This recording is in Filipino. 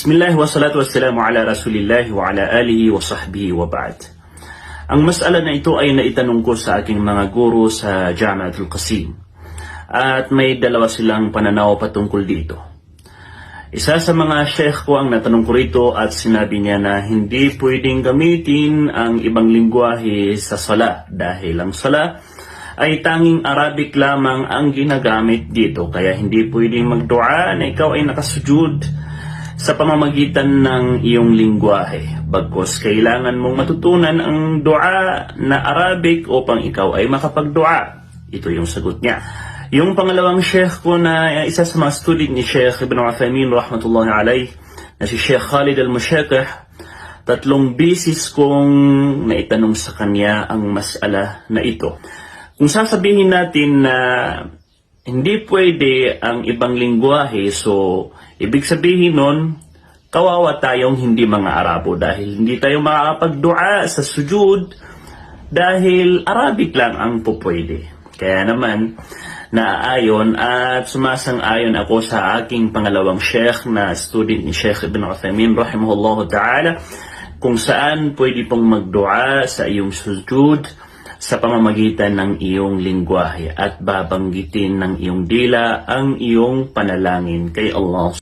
Bismillah wa salatu wassalamu ala rasulillah wa ala alihi wa sahbihi wa ba'd. Ang mas'ala na ito ay naitanong ko sa aking mga guro sa Jami'atul Qasim. At may dalawa silang pananaw patungkol dito. Isa sa mga sheikh ko ang natanong ko rito at sinabi niya na hindi pwedeng gamitin ang ibang lingwahe sa sala dahil ang sala ay tanging Arabic lamang ang ginagamit dito. Kaya hindi pwedeng magdua na ikaw ay nakasujud sa pamamagitan ng iyong lingwahe. Bagkus kailangan mong matutunan ang dua na Arabic upang ikaw ay makapagdua. Ito yung sagot niya. Yung pangalawang sheikh ko na isa sa mga student ni Sheikh Ibn Uthaymeen rahmatullahi alayh na si Sheikh Khalid al-Mushaqih, 3 beses kong naitanong sa kanya ang mas'ala na ito. Kung sasabihin natin na hindi pwede ang ibang lingwahe, so ibig sabihin nun, kawawa tayong hindi mga Arabo dahil hindi tayo makakapagdua sa sujud dahil Arabic lang ang pupwede. Kaya naman, naaayon at sumasang-ayon ako sa aking pangalawang sheikh na student ni Sheikh Ibn Uthaymeen rahimahullah ta'ala kung saan pwede pong magdua sa iyong sujud sa pamamagitan ng iyong lingwahe at babanggitin ng iyong dila ang iyong panalangin kay Allah.